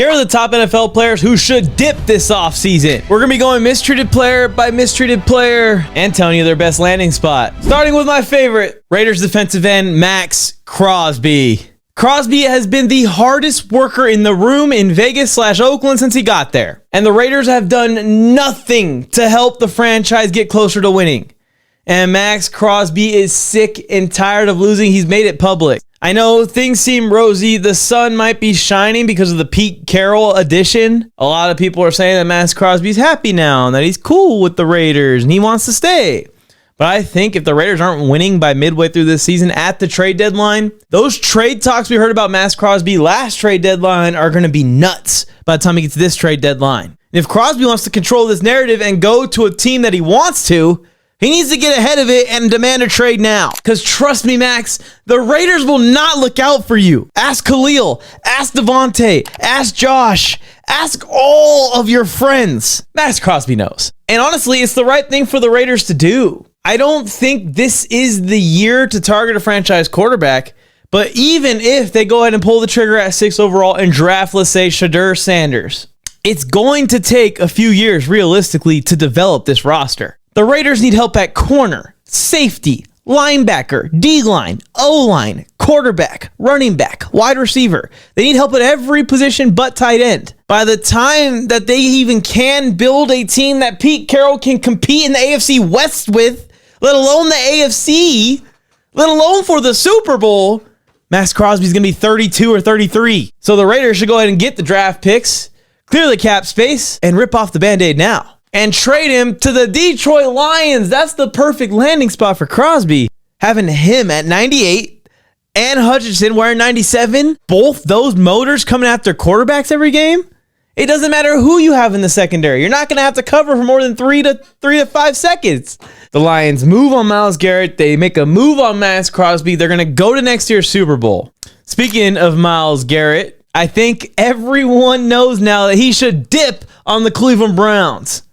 Here are the top NFL players who should dip this offseason. We're going to be going mistreated player by mistreated player and telling you their best landing spot. Starting with my favorite, Raiders defensive end, Maxx Crosby. Crosby has been the hardest worker in the room in Vegas/Oakland since he got there. And the Raiders have done nothing to help the franchise get closer to winning. And Maxx Crosby is sick and tired of losing. He's made it public. I know things seem rosy. The sun might be shining because of the Pete Carroll addition. A lot of people are saying that Maxx Crosby's happy now and that he's cool with the Raiders and he wants to stay. But I think if the Raiders aren't winning by midway through this season at the trade deadline, those trade talks we heard about Maxx Crosby last trade deadline are going to be nuts by the time he gets to this trade deadline. And if Crosby wants to control this narrative and go to a team that he wants to, he needs to get ahead of it and demand a trade now. Because trust me, Max, the Raiders will not look out for you. Ask Khalil, ask Devontae, ask Josh, ask all of your friends. Maxx Crosby knows. And honestly, it's the right thing for the Raiders to do. I don't think this is the year to target a franchise quarterback, but even if they go ahead and pull the trigger at 6 overall and draft, let's say, Shedeur Sanders, it's going to take a few years realistically to develop this roster. The Raiders need help at corner, safety, linebacker, D-line, O-line, quarterback, running back, wide receiver. They need help at every position but tight end. By the time that they even can build a team that Pete Carroll can compete in the AFC West with, let alone the AFC, let alone for the Super Bowl, Maxx Crosby's going to be 32 or 33. So the Raiders should go ahead and get the draft picks, clear the cap space, and rip off the Band-Aid now. And trade him to the Detroit Lions. That's the perfect landing spot for Crosby. Having him at 98 and Hutchinson wearing 97, both those motors coming after quarterbacks every game. It doesn't matter who you have in the secondary. You're not going to have to cover for more than 3 to 5 seconds. The Lions move on Myles Garrett. They make a move on Maxx Crosby. They're going to go to next year's Super Bowl. Speaking of Myles Garrett, I think everyone knows now that he should dip on the Cleveland Browns.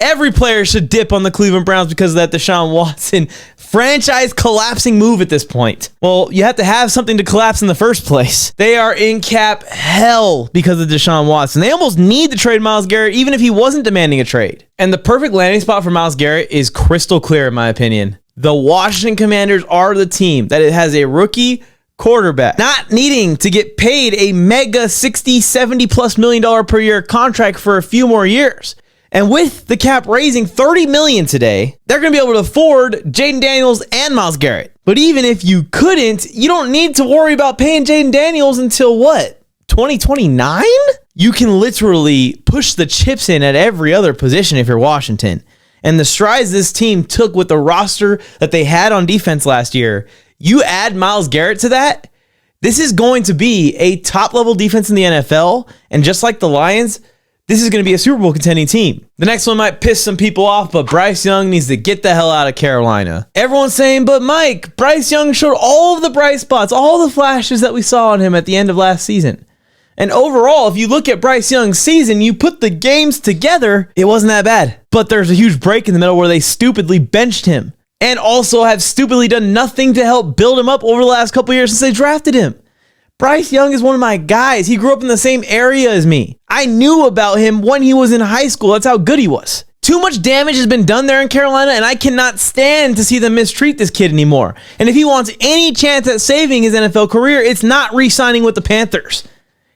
Every player should dip on the Cleveland Browns because of that Deshaun Watson franchise collapsing move at this point. Well, you have to have something to collapse in the first place. They are in cap hell because of Deshaun Watson. They almost need to trade Myles Garrett even if he wasn't demanding a trade. And the perfect landing spot for Myles Garrett is crystal clear in my opinion. The Washington Commanders are the team that it has a rookie quarterback, not needing to get paid a mega $60, $70+ million per year contract for a few more years. And with the cap raising $30 million today, they're going to be able to afford Jaden Daniels and Myles Garrett. But even if you couldn't, you don't need to worry about paying Jaden Daniels until what? 2029? You can literally push the chips in at every other position if you're Washington. And the strides this team took with the roster that they had on defense last year, you add Myles Garrett to that, this is going to be a top-level defense in the NFL. And just like the Lions, this is going to be a Super Bowl contending team. The next one might piss some people off, but Bryce Young needs to get the hell out of Carolina. Everyone's saying, but Mike, Bryce Young showed all of the bright spots, all the flashes that we saw on him at the end of last season. And overall, if you look at Bryce Young's season, you put the games together, it wasn't that bad. But there's a huge break in the middle where they stupidly benched him and also have stupidly done nothing to help build him up over the last couple years since they drafted him. Bryce Young is one of my guys. He grew up in the same area as me. I knew about him when he was in high school. That's how good he was. Too much damage has been done there in Carolina, and I cannot stand to see them mistreat this kid anymore. And if he wants any chance at saving his NFL career, it's not re-signing with the Panthers.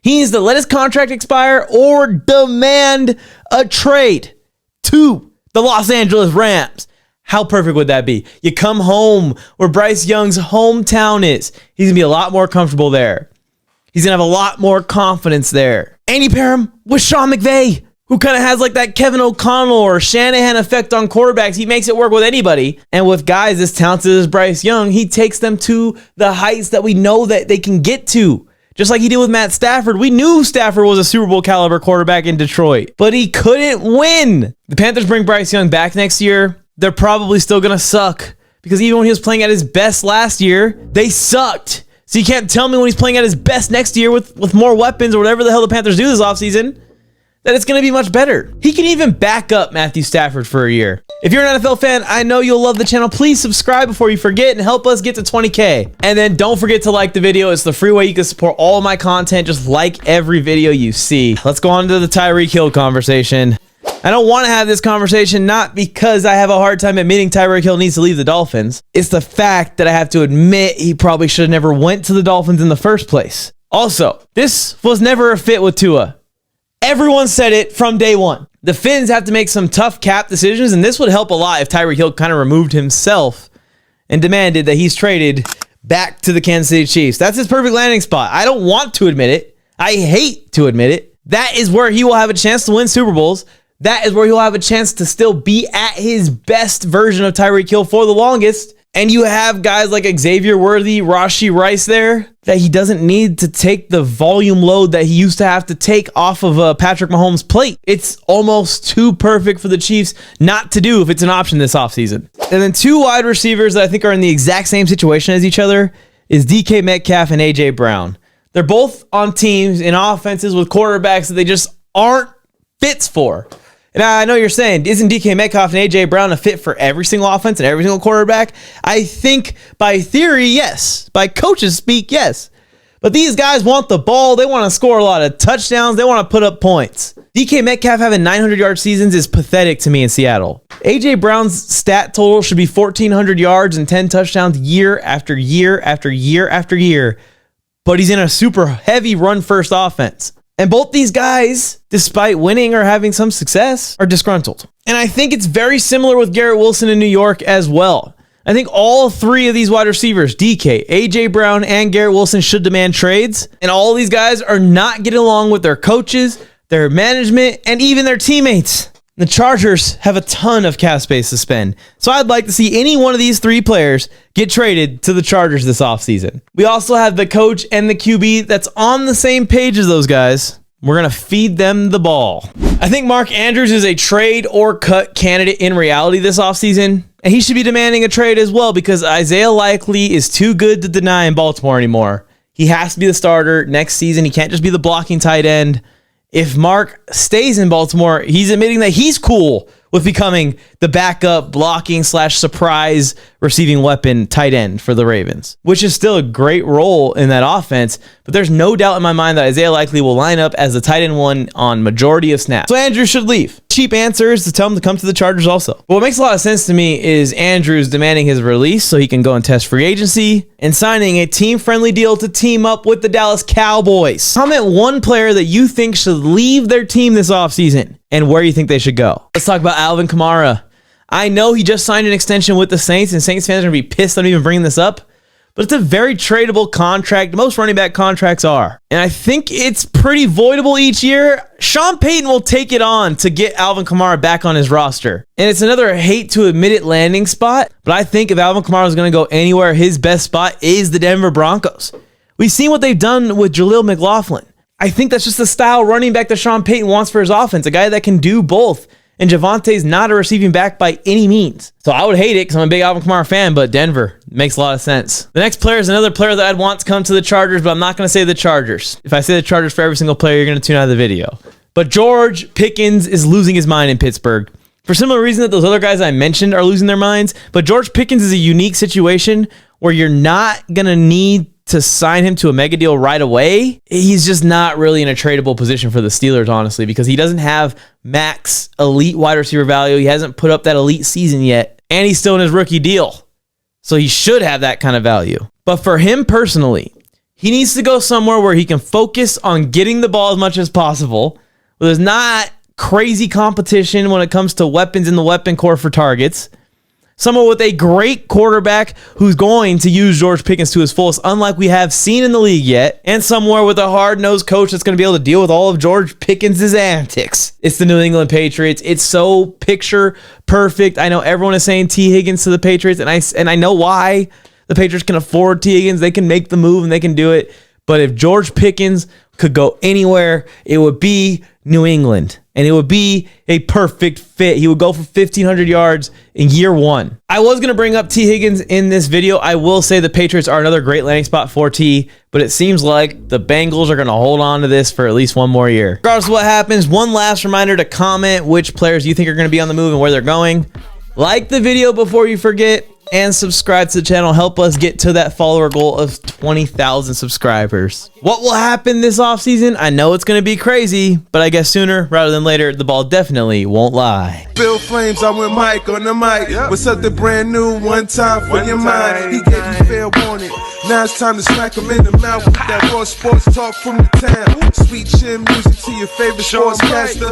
He needs to let his contract expire or demand a trade to the Los Angeles Rams. How perfect would that be? You come home where Bryce Young's hometown is. He's going to be a lot more comfortable there. He's going to have a lot more confidence there. And you pair him with Sean McVay, who kind of has like that Kevin O'Connell or Shanahan effect on quarterbacks. He makes it work with anybody. And with guys as talented as Bryce Young, he takes them to the heights that we know that they can get to. Just like he did with Matt Stafford. We knew Stafford was a Super Bowl caliber quarterback in Detroit, but he couldn't win. The Panthers bring Bryce Young back next year. They're probably still going to suck because even when he was playing at his best last year, they sucked. So you can't tell me when he's playing at his best next year with more weapons or whatever the hell the Panthers do this offseason that it's going to be much better. He can even back up Matthew Stafford for a year. If you're an NFL fan, I know you'll love the channel. Please subscribe before you forget and help us get to 20K. And then don't forget to like the video. It's the free way you can support all of my content. Just like every video you see. Let's go on to the Tyreek Hill conversation. I don't want to have this conversation, not because I have a hard time admitting Tyreek Hill needs to leave the Dolphins. It's the fact that I have to admit he probably should have never went to the Dolphins in the first place. Also, this was never a fit with Tua. Everyone said it from day one. The Finns have to make some tough cap decisions, and this would help a lot if Tyreek Hill kind of removed himself and demanded that he's traded back to the Kansas City Chiefs. That's his perfect landing spot. I don't want to admit it. I hate to admit it. That is where he will have a chance to win Super Bowls. That is where he'll have a chance to still be at his best version of Tyreek Hill for the longest. And you have guys like Xavier Worthy, Rashee Rice there that he doesn't need to take the volume load that he used to have to take off of Patrick Mahomes' plate. It's almost too perfect for the Chiefs not to do if it's an option this offseason. And then two wide receivers that I think are in the exact same situation as each other is DK Metcalf and A.J. Brown. They're both on teams in offenses with quarterbacks that they just aren't fits for. And I know you're saying, isn't DK Metcalf and A.J. Brown a fit for every single offense and every single quarterback? I think by theory, yes. By coaches speak, yes. But these guys want the ball. They want to score a lot of touchdowns. They want to put up points. DK Metcalf having 900-yard seasons is pathetic to me in Seattle. A.J. Brown's stat total should be 1,400 yards and 10 touchdowns year after year after year after year. But he's in a super heavy run-first offense. And both these guys, despite winning or having some success, are disgruntled. And I think it's very similar with Garrett Wilson in New York as well. I think all three of these wide receivers, DK, A.J. Brown, and Garrett Wilson, should demand trades. And all of these guys are not getting along with their coaches, their management, and even their teammates. The Chargers have a ton of cap space to spend. So I'd like to see any one of these three players get traded to the Chargers this offseason. We also have the coach and the QB that's on the same page as those guys. We're going to feed them the ball. I think Mark Andrews is a trade or cut candidate in reality this offseason. And he should be demanding a trade as well because Isaiah Likely is too good to deny in Baltimore anymore. He has to be the starter next season. He can't just be the blocking tight end. If Mark stays in Baltimore, he's admitting that he's cool with becoming the backup blocking / surprise receiving weapon tight end for the Ravens, which is still a great role in that offense. But there's no doubt in my mind that Isaiah Likely will line up as the tight end one on majority of snaps. So Andrews should leave. Cheap answer is to tell him to come to the Chargers also. But what makes a lot of sense to me is Andrews demanding his release so he can go and test free agency and signing a team-friendly deal to team up with the Dallas Cowboys. Comment one player that you think should leave their team this offseason and where you think they should go. Let's talk about Alvin Kamara. I know he just signed an extension with the Saints, and Saints fans are going to be pissed I'm even bringing this up, but it's a very tradable contract. Most running back contracts are. And I think it's pretty voidable each year. Sean Payton will take it on to get Alvin Kamara back on his roster. And it's another hate to admit it landing spot, but I think if Alvin Kamara is going to go anywhere, his best spot is the Denver Broncos. We've seen what they've done with Jaleel McLaughlin. I think that's just the style running back that Sean Payton wants for his offense, a guy that can do both. And Javonte's not a receiving back by any means. So I would hate it because I'm a big Alvin Kamara fan, but Denver makes a lot of sense. The next player is another player that I'd want to come to the Chargers, but I'm not going to say the Chargers. If I say the Chargers for every single player, you're going to tune out of the video. But George Pickens is losing his mind in Pittsburgh. For similar reason that those other guys I mentioned are losing their minds, but George Pickens is a unique situation where you're not going to need to sign him to a mega deal right away. He's just not really in a tradable position for the Steelers, honestly, because he doesn't have max elite wide receiver value. He hasn't put up that elite season yet, and he's still in his rookie deal. So he should have that kind of value. But for him personally, he needs to go somewhere where he can focus on getting the ball as much as possible, where there's not crazy competition when it comes to weapons in the weapon core for targets. Someone with a great quarterback who's going to use George Pickens to his fullest, unlike we have seen in the league yet, and somewhere with a hard-nosed coach that's going to be able to deal with all of George Pickens' antics. It's the New England Patriots. It's so picture perfect. I know everyone is saying T. Higgins to the Patriots, and I know why. The Patriots can afford T. Higgins. They can make the move, and they can do it. But if George Pickens could go anywhere, it would be New England. And it would be a perfect fit. He would go for 1,500 yards in year one. I was going to bring up T. Higgins in this video. I will say the Patriots are another great landing spot for T, but it seems like the Bengals are going to hold on to this for at least one more year. Regardless of what happens, one last reminder to comment which players you think are going to be on the move and where they're going. Like the video before you forget, and subscribe to the channel. Help us get to that follower goal of 20,000 subscribers. What will happen this offseason? I know it's going to be crazy, but I guess sooner rather than later, the ball definitely won't lie. Bill Flames, I'm with Mike on the mic. What's something brand new, one time for your mind. He gave you fair warning. Now it's time to smack him in the mouth with that raw sports talk from the town. Sweet chin music to your favorite sportscaster.